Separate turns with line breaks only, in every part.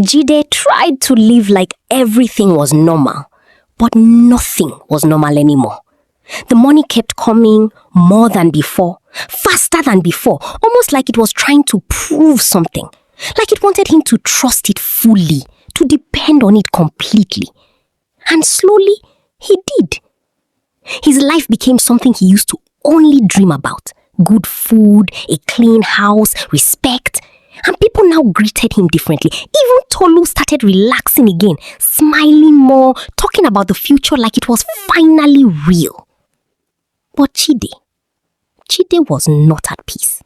Jide tried to live like everything was normal, but nothing was normal anymore. The money kept coming more than before, faster than before, almost like it was trying to prove something, like it wanted him to trust it fully, to depend on it completely. And slowly, he did. His life became something he used to only dream about. Good food, a clean house, respect. And people now greeted him differently. Even Tolu started relaxing again, smiling more, talking about the future like it was finally real. But Jide was not at peace.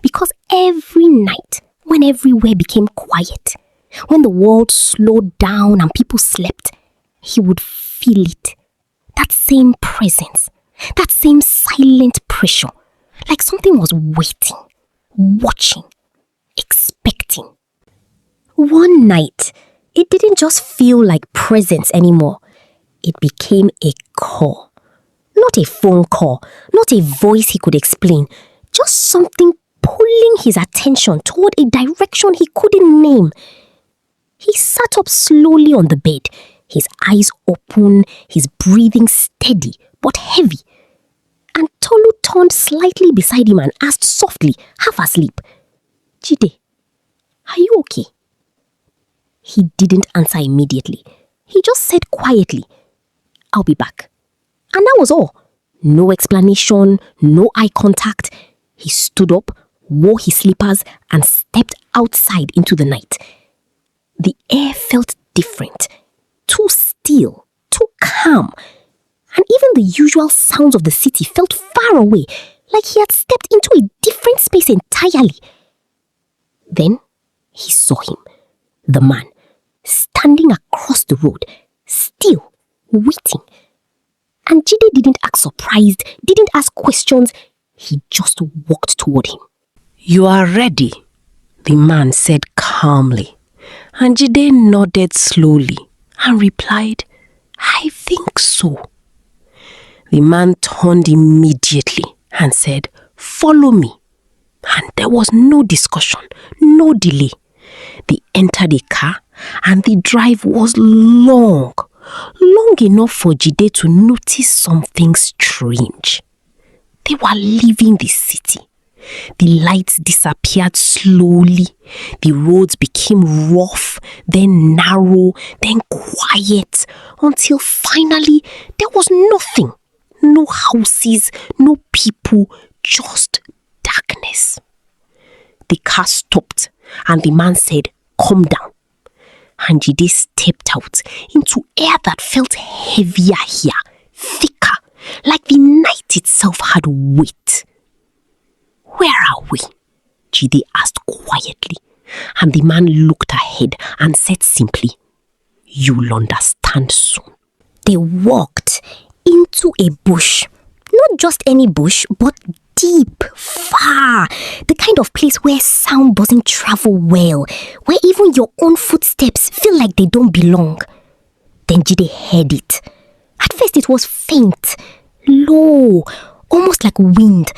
Because every night, when everywhere became quiet, when the world slowed down and people slept, he would feel it. That same presence, that same silent pressure, like something was waiting, watching, expecting. One night, it didn't just feel like presence anymore. It became a call. Not a phone call, not a voice he could explain, just something pulling his attention toward a direction he couldn't name. He sat up slowly on the bed, his eyes open, his breathing steady but heavy. And Tolu turned slightly beside him and asked softly, half asleep, "Jide, are you okay?" He didn't answer immediately. He just said quietly, "I'll be back." And that was all. No explanation, no eye contact. He stood up, wore his slippers, and stepped outside into the night. The air felt different, too still, too calm. And even the usual sounds of the city felt far away, like he had stepped into a different space entirely. Then he saw him, the man, standing across the road, still waiting. And Jide didn't act surprised, didn't ask questions. He just walked toward him.
"You are ready," the man said calmly. And Jide nodded slowly and replied, "I think so." The man turned immediately and said, "Follow me." And there was no discussion, no delay. They entered a car and the drive was long enough for Jide to notice something strange. They were leaving the city. The lights disappeared slowly. The roads became rough, then narrow, then quiet, until finally there was nothing. No houses, no people, just darkness. The car stopped and the man said, "Calm down." And Jide stepped out into air that felt heavier here, thicker, like the night itself had weight. "Where are we?" Jide asked quietly, and the man looked ahead and said simply, "You'll understand soon."
They walked into a bush. Not just any bush, but deep, far. The kind of place where sound doesn't travel well, where even your own footsteps feel like they don't belong. Then Jide heard it. At first it was faint, low, almost like wind.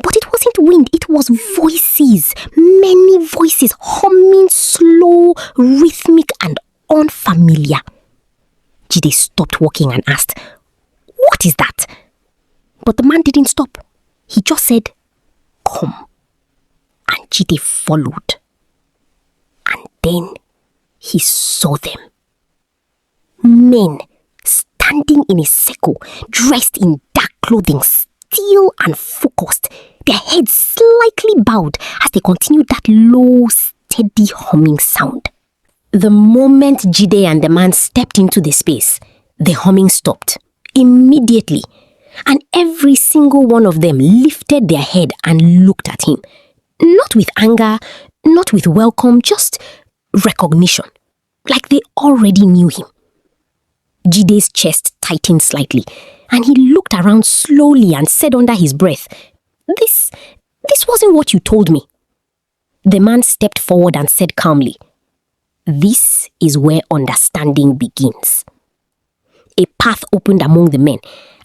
But it wasn't wind, it was voices. Many voices humming slow, rhythmic and unfamiliar. Jide stopped walking and asked, "What is that?" But the man didn't stop. He just said, "Come." And Jide followed. And then he saw them. Men standing in a circle, dressed in dark clothing, still and focused, their heads slightly bowed as they continued that low, steady humming sound. The moment Jide and the man stepped into the space, the humming stopped immediately. And every single one of them lifted their head and looked at him. Not with anger, not with welcome, just recognition. Like they already knew him. Jide's chest tightened slightly, and he looked around slowly and said under his breath, This wasn't what you told me." The man stepped forward and said calmly, "This is where understanding begins." A path opened among the men,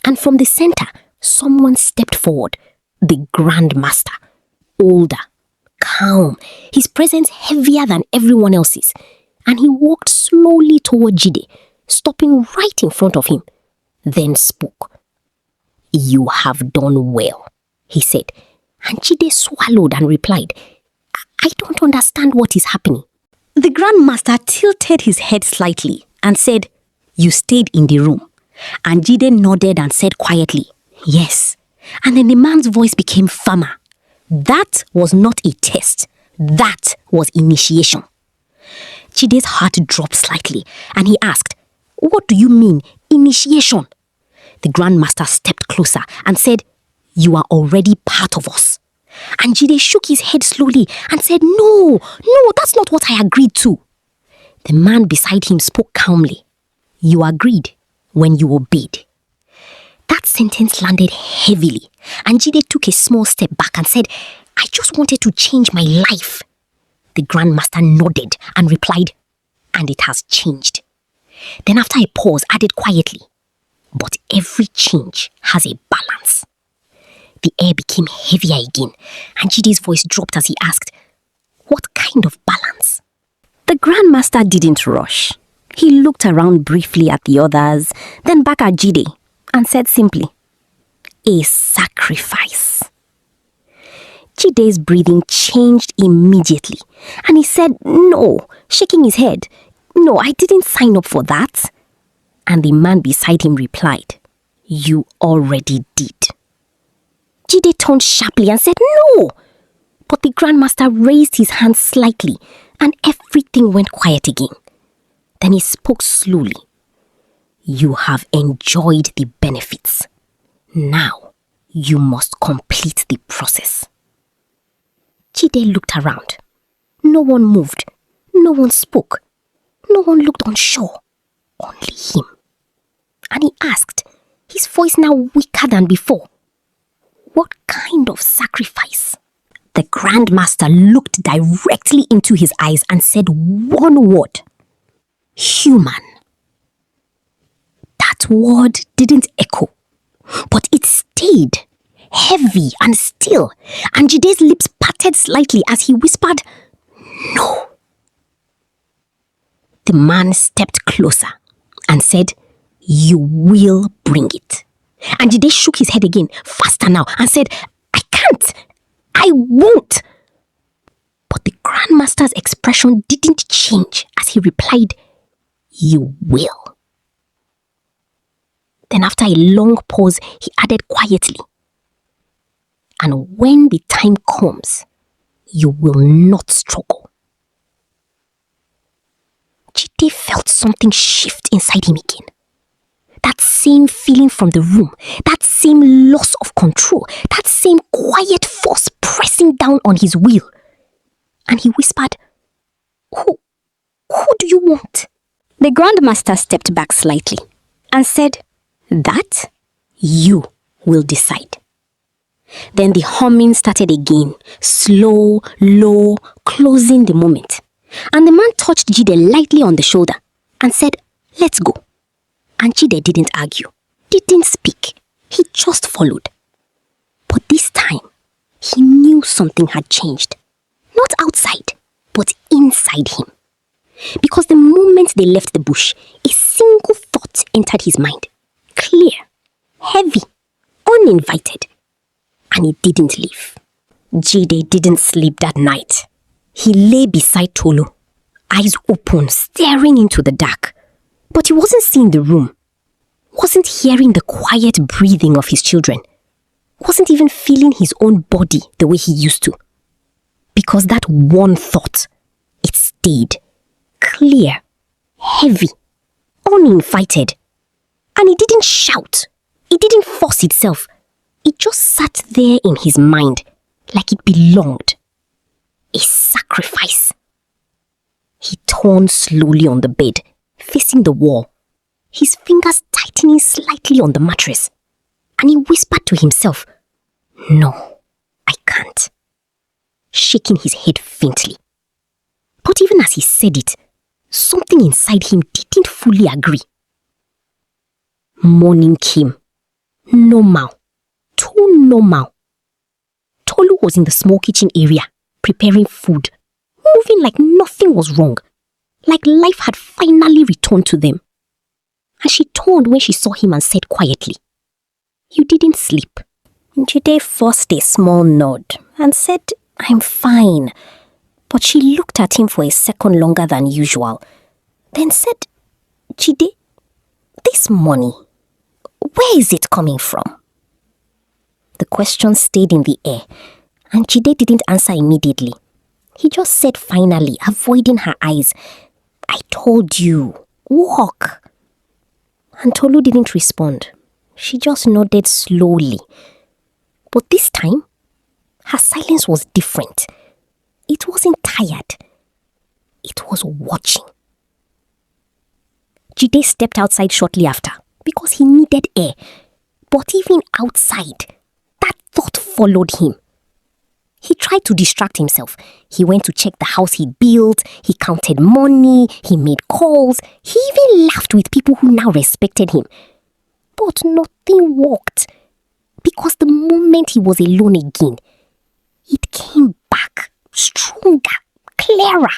and from the center, someone stepped forward, the Grand Master, older, calm, his presence heavier than everyone else's. and he walked slowly toward Jide, stopping right in front of him, then spoke. "You have done well," he said, and Jide swallowed and replied, "I don't understand what is happening." The Grand Master tilted his head slightly and said, "You stayed in the room." And Jide nodded and said quietly, "Yes." And then the man's voice became firmer. That was not a test. That was initiation. Jide's heart dropped slightly and he asked, "What do you mean, initiation?" The Grand Master stepped closer and said, "You are already part of us." And Jide shook his head slowly and said, No, that's not what I agreed to." The man beside him spoke calmly. "You agreed when you obeyed." That sentence landed heavily, and Jide took a small step back and said, "I just wanted to change my life." The Grand Master nodded and replied, "And it has changed." Then after a pause, added quietly, "But every change has a balance." The air became heavier again, and Jide's voice dropped as he asked, "What kind of balance?" The Grand Master didn't rush. He looked around briefly at the others, then back at Jide, and said simply, "A sacrifice." Jide's breathing changed immediately, and he said, "No," shaking his head. "No, I didn't sign up for that." And the man beside him replied, "You already did." Jide turned sharply and said, "No!" But the Grand Master raised his hand slightly, and everything went quiet again. Then he spoke slowly. "You have enjoyed the benefits. Now, you must complete the process." Jide looked around. No one moved. No one spoke. No one looked unsure. Only him. And he asked, his voice now weaker than before, "What kind of sacrifice?" The Grand Master looked directly into his eyes and said one word, "Human." That word didn't echo, but it stayed, heavy and still, and Jide's lips parted slightly as he whispered, "No." The man stepped closer and said, "You will bring it." And Jide shook his head again, faster now, and said, "I can't. I won't." But the Grand Master's expression didn't change as he replied, "You will." Then after a long pause, he added quietly, "And when the time comes, you will not struggle." Jide felt something shift inside him again. That same feeling from the room, that same loss of control, that same quiet force pressing down on his will. And he whispered, Who do you want?" The Grand Master stepped back slightly and said, "That you will decide." Then the humming started again, slow, low, closing the moment. And the man touched Jide lightly on the shoulder and said, "Let's go." And Jide didn't argue, didn't speak. He just followed. But this time, he knew something had changed. Not outside, but inside him. Because the moment they left the bush, a single thought entered his mind. Clear, heavy, uninvited. And it didn't leave. Jide didn't sleep that night. He lay beside Tolu, eyes open, staring into the dark. But he wasn't seeing the room, wasn't hearing the quiet breathing of his children, wasn't even feeling his own body the way he used to. Because that one thought, it stayed, clear, heavy, uninvited. And it didn't shout, it didn't force itself. It just sat there in his mind like it belonged. A sacrifice. He turned slowly on the bed, facing the wall, his fingers tightening slightly on the mattress. And he whispered to himself, "No, I can't," shaking his head faintly. But even as he said it, something inside him didn't fully agree. Morning came. Normal. Too normal. Tolu was in the small kitchen area, preparing food, moving like nothing was wrong. like life had finally returned to them. And she turned when she saw him and said quietly, "You didn't sleep." Jide forced a small nod and said, "I'm fine." But she looked at him for a second longer than usual, then said, "Jide, this money, where is it coming from?" The question stayed in the air, and Jide didn't answer immediately. He just said finally, avoiding her eyes, "I told you, walk." And Tolu didn't respond. She just nodded slowly. But this time, her silence was different. It wasn't tired. It was watching. Jide stepped outside shortly after because he needed air. But even outside, that thought followed him. He tried to distract himself. He went to check the house he built, he counted money, he made calls, he even laughed with people who now respected him. But nothing worked, because the moment he was alone again, it came back stronger, clearer.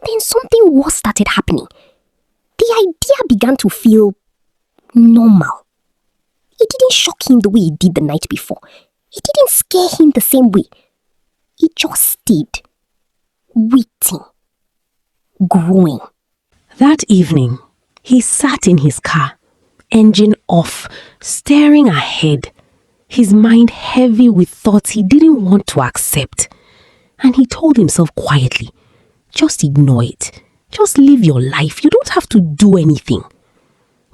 Then something worse started happening. The idea began to feel normal. It didn't shock him the way it did the night before. It didn't scare him the same way. It just stayed, waiting, growing.
That evening, he sat in his car, engine off, staring ahead, his mind heavy with thoughts he didn't want to accept. And he told himself quietly, just ignore it. Just live your life. You don't have to do anything.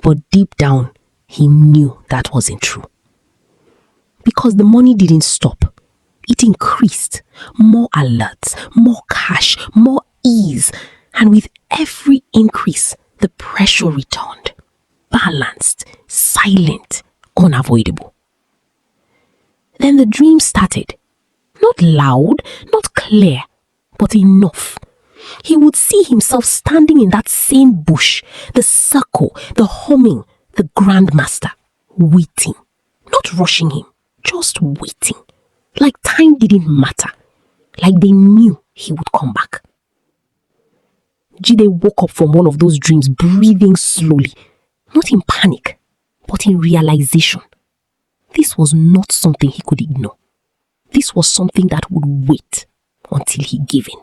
But deep down, he knew that wasn't true. Because the money didn't stop. It increased. More alerts, more cash, more ease. And with every increase, the pressure returned. Balanced, silent, unavoidable. Then the dream started. Not loud, not clear, but enough. He would see himself standing in that same bush, the circle, the humming, the grandmaster, waiting. Not rushing him, just waiting. Like time didn't matter. Like they knew he would come back. Jide woke up from one of those dreams breathing slowly. Not in panic, but in realization. This was not something he could ignore. This was something that would wait until he gave in.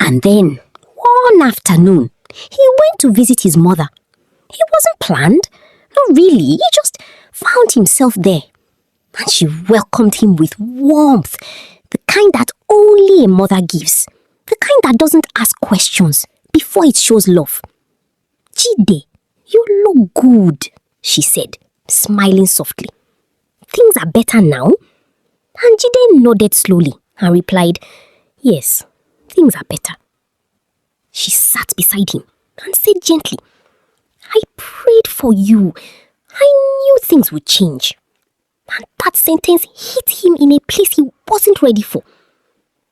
And then, one afternoon, he went to visit his mother. It wasn't planned. Not really. He just found himself there. And she welcomed him with warmth. The kind that only a mother gives. The kind that doesn't ask questions before it shows love. "Jide, you look good," she said, smiling softly. "Things are better now?" And Jide nodded slowly and replied, "Yes, things are better." She sat beside him and said gently, "I prayed for you. I knew things would change." And that sentence hit him in a place he wasn't ready for.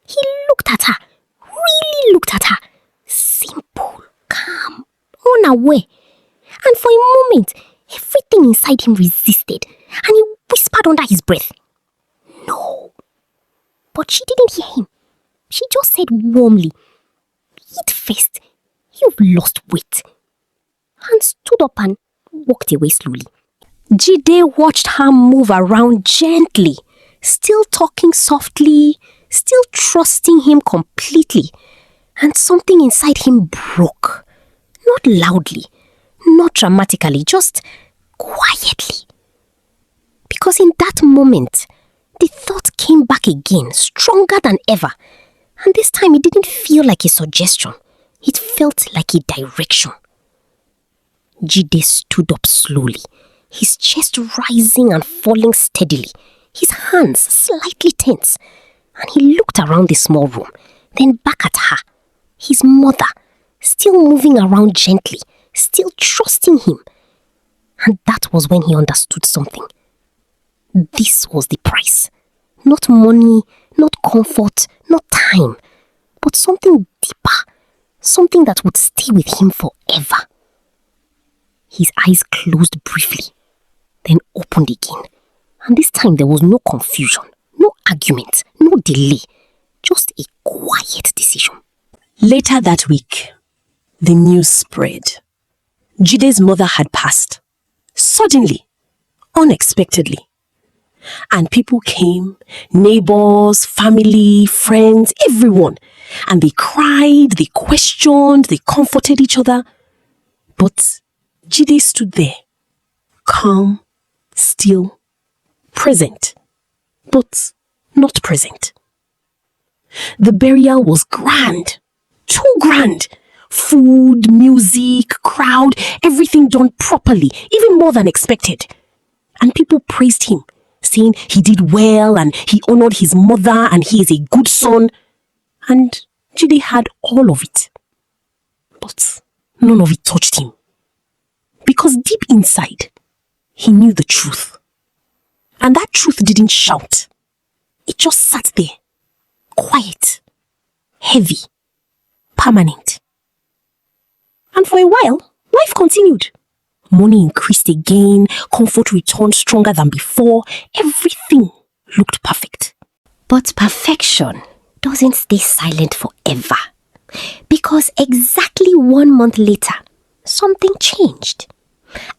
He looked at her, really looked at her, simple, calm, unaware. And for a moment, everything inside him resisted, and he whispered under his breath, "No." But she didn't hear him. She just said warmly, "Eat first. You've lost weight." And stood up and walked away slowly. Jide watched her move around gently, still talking softly, still trusting him completely. And something inside him broke. Not loudly, not dramatically, just quietly. Because in that moment, the thought came back again, stronger than ever. And this time it didn't feel like a suggestion. It felt like a direction. Jide stood up slowly, his chest rising and falling steadily, his hands slightly tense. And he looked around the small room, then back at her, his mother, still moving around gently, still trusting him. And that was when he understood something. This was the price. Not money, not comfort, not time, but something deeper, something that would stay with him forever. His eyes closed briefly, then opened again. And this time there was no confusion, no argument, no delay, just a quiet decision.
Later that week, the news spread. Jide's mother had passed. Suddenly, unexpectedly. And people came, neighbors, family, friends, everyone. And they cried, they questioned, they comforted each other. But Jide stood there, calm, still, present, but not present. The burial was grand, too grand. Food, music, crowd, everything done properly, even more than expected. And people praised him, saying he did well and he honored his mother and he is a good son. And Jide had all of it. But none of it touched him. Because deep inside, he knew the truth. And that truth didn't shout. It just sat there, quiet, heavy, permanent. And for a while, life continued. Money increased again, comfort returned stronger than before. Everything looked perfect.
But perfection doesn't stay silent forever. Because exactly 1 month later, something changed.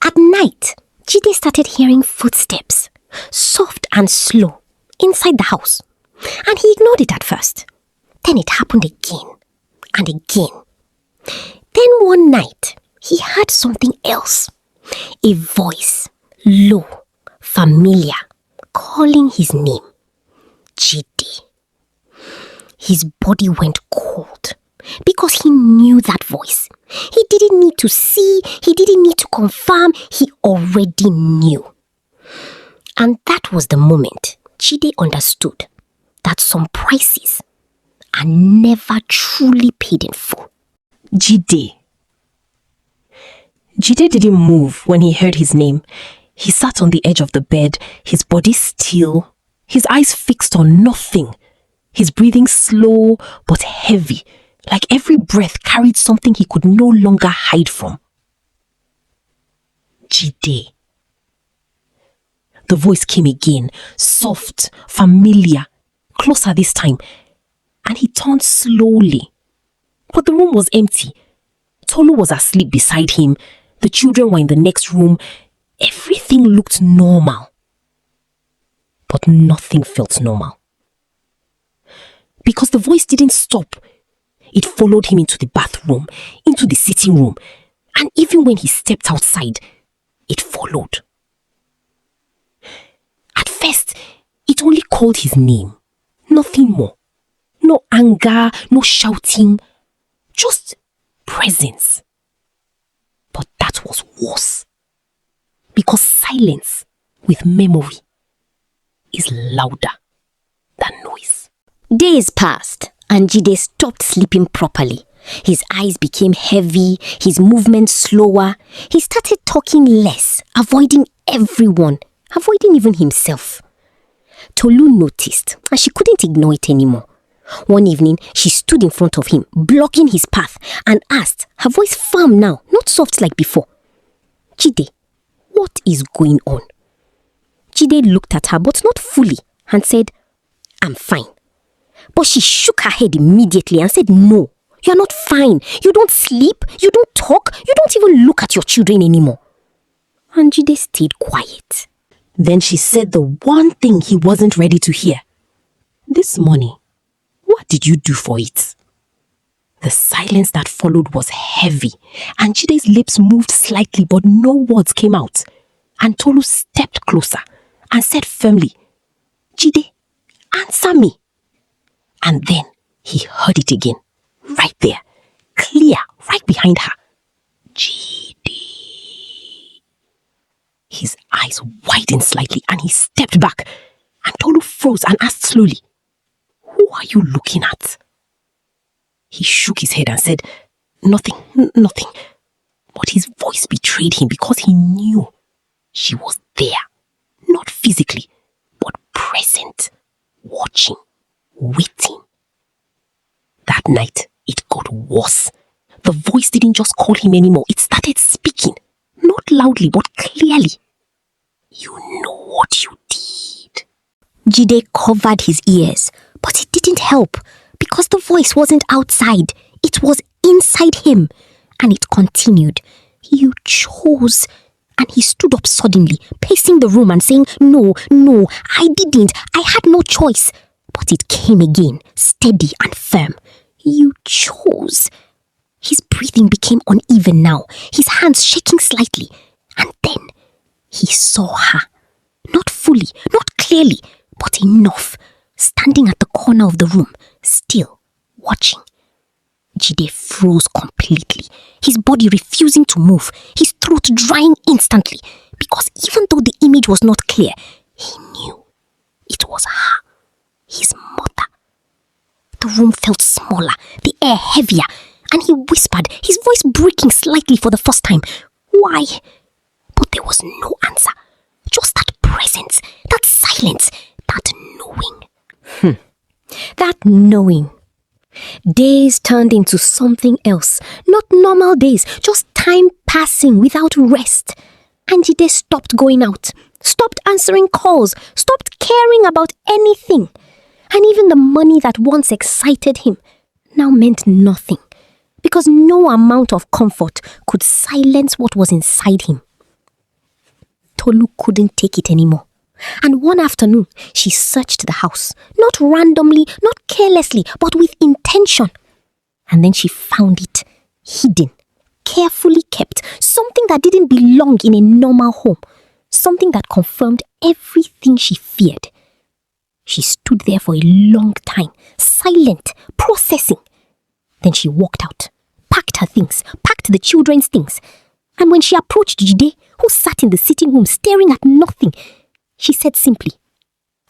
At night, Jide started hearing footsteps, soft and slow, inside the house. And he ignored it at first. Then it happened again and again. Then one night, he heard something else. A voice, low, familiar, calling his name. Jide. His body went cold because he knew that voice. He didn't need to see, he didn't need to confirm, he already knew. And that was the moment Jide understood that some prices are never truly paid in full.
Jide. Jide didn't move when he heard his name. He sat on the edge of the bed, his body still, his eyes fixed on nothing, his breathing slow but heavy, like every breath carried something he could no longer hide from. Jide. The voice came again, soft, familiar, closer this time, and he turned slowly. But the room was empty. Tolu was asleep beside him. The children were in the next room. Everything looked normal. But nothing felt normal. Because the voice didn't stop. It followed him into the bathroom, into the sitting room, and even when he stepped outside, it followed. At first, it only called his name. Nothing more. No anger, no shouting. Just presence. But that was worse. Because silence with memory is louder than noise.
Days passed and Jide stopped sleeping properly. His eyes became heavy, his movements slower. He started talking less, avoiding everyone, avoiding even himself. Tolu noticed and she couldn't ignore it anymore. One evening, she stood in front of him, blocking his path, and asked, her voice firm now, not soft like before, "Jide, what is going on?" Jide looked at her, but not fully, and said, "I'm fine." But she shook her head immediately and said, "No, you're not fine. You don't sleep, you don't talk, you don't even look at your children anymore." And Jide stayed quiet.
Then she said the one thing he wasn't ready to hear. "This money, what did you do for it?" The silence that followed was heavy, and Jide's lips moved slightly, but no words came out. And Tolu stepped closer and said firmly, "Jide, answer me." And then he heard it again, right there, clear, right behind her. "Jide." His eyes widened slightly and he stepped back, and Tolu froze and asked slowly, "Who are you looking at?" He shook his head and said, "Nothing, nothing." But his voice betrayed him because he knew she was there, not physically, but present, watching, waiting. That night, it got worse. The voice didn't just call him anymore. It started speaking, not loudly, but clearly. "You know what you did."
Jide covered his ears, but it didn't help because the voice wasn't outside. It was inside him. And it continued. You chose. And he stood up suddenly, pacing the room and saying, No, I didn't. I had no choice. But it came again, steady and firm. You chose. His breathing became uneven now, his hands shaking slightly. And then he saw her. Not fully, not clearly, but enough. Standing at the corner of the room, still watching. Jide froze completely, his body refusing to move, his throat drying instantly, because even though the image was not clear, he knew it was her, his mother. The room felt smaller, the air heavier, and he whispered, his voice breaking slightly for the first time, "Why?" But there was no answer, just that presence, that silence, that knowing. That knowing. Days turned into something else. Not normal days, just time passing without rest. And Jide stopped going out, stopped answering calls, stopped caring about anything. And even the money that once excited him now meant nothing, because no amount of comfort could silence what was inside him. Tolu couldn't take it anymore. And one afternoon, she searched the house, not randomly, not carelessly, but with intention. And then she found it, hidden, carefully kept, something that didn't belong in a normal home, something that confirmed everything she feared. She stood there for a long time, silent, processing. Then she walked out, packed her things, packed the children's things. And when she approached Jide, who sat in the sitting room staring at nothing, she said simply,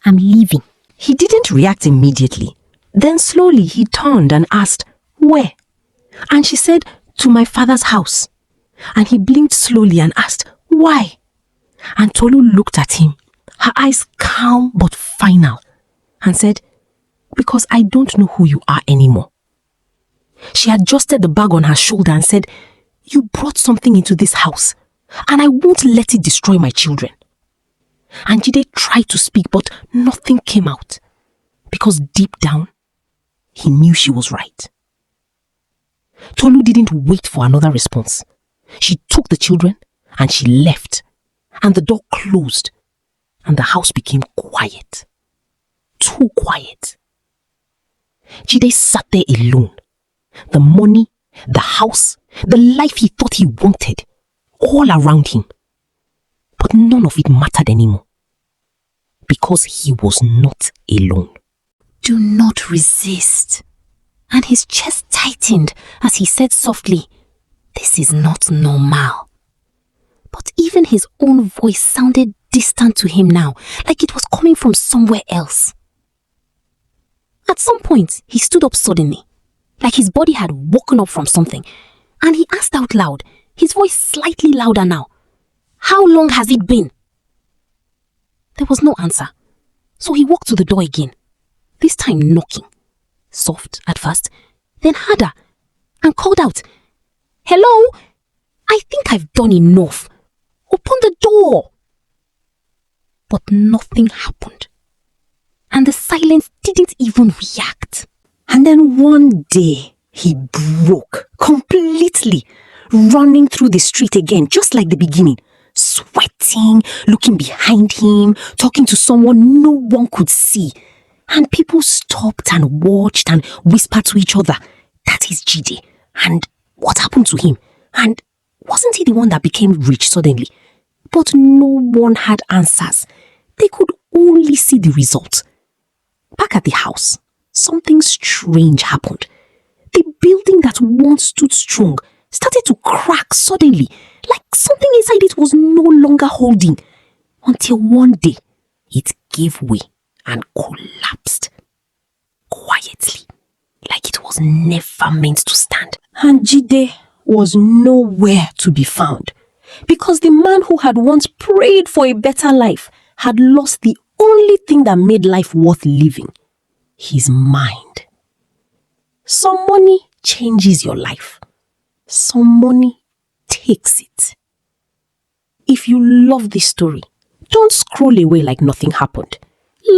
"I'm leaving."
He didn't react immediately. Then slowly he turned and asked, "Where?" And she said, "To my father's house." And he blinked slowly and asked, "Why?" And Tolu looked at him, her eyes calm but final, and said, "Because I don't know who you are anymore." She adjusted the bag on her shoulder and said, "You brought something into this house, and I won't let it destroy my children." And Jide tried to speak, but nothing came out, because deep down, he knew she was right. Tolu didn't wait for another response. She took the children and she left, and the door closed, and the house became quiet. Too quiet. Jide sat there alone. The money, the house, the life he thought he wanted, all around him. But none of it mattered anymore, because he was not alone.
Do not resist. And his chest tightened as he said softly, "This is not normal." But even his own voice sounded distant to him now, like it was coming from somewhere else. At some point, he stood up suddenly, like his body had woken up from something, and he asked out loud, his voice slightly louder now, "How long has it been?" There was no answer, so he walked to the door again, this time knocking, soft at first, then harder, and called out, "Hello? I think I've done enough. Open the door." But nothing happened, and the silence didn't even react.
And then one day, he broke completely, running through the street again, just like the beginning, sweating, looking behind him, talking to someone no one could see. And people stopped and watched and whispered to each other, "That is Jide. And what happened to him? And wasn't he the one that became rich suddenly?" But no one had answers. They could only see the result. Back at the house, something strange happened. The building that once stood strong started to crack suddenly, like something inside it was no longer holding, until one day it gave way and collapsed quietly, like it was never meant to stand. And Jide was nowhere to be found, because the man who had once prayed for a better life had lost the only thing that made life worth living: his mind. Some money changes your life. Some money takes it. If you love this story, don't scroll away like nothing happened.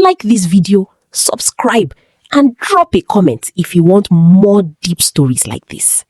Like this video, subscribe, and drop a comment if you want more deep stories like this.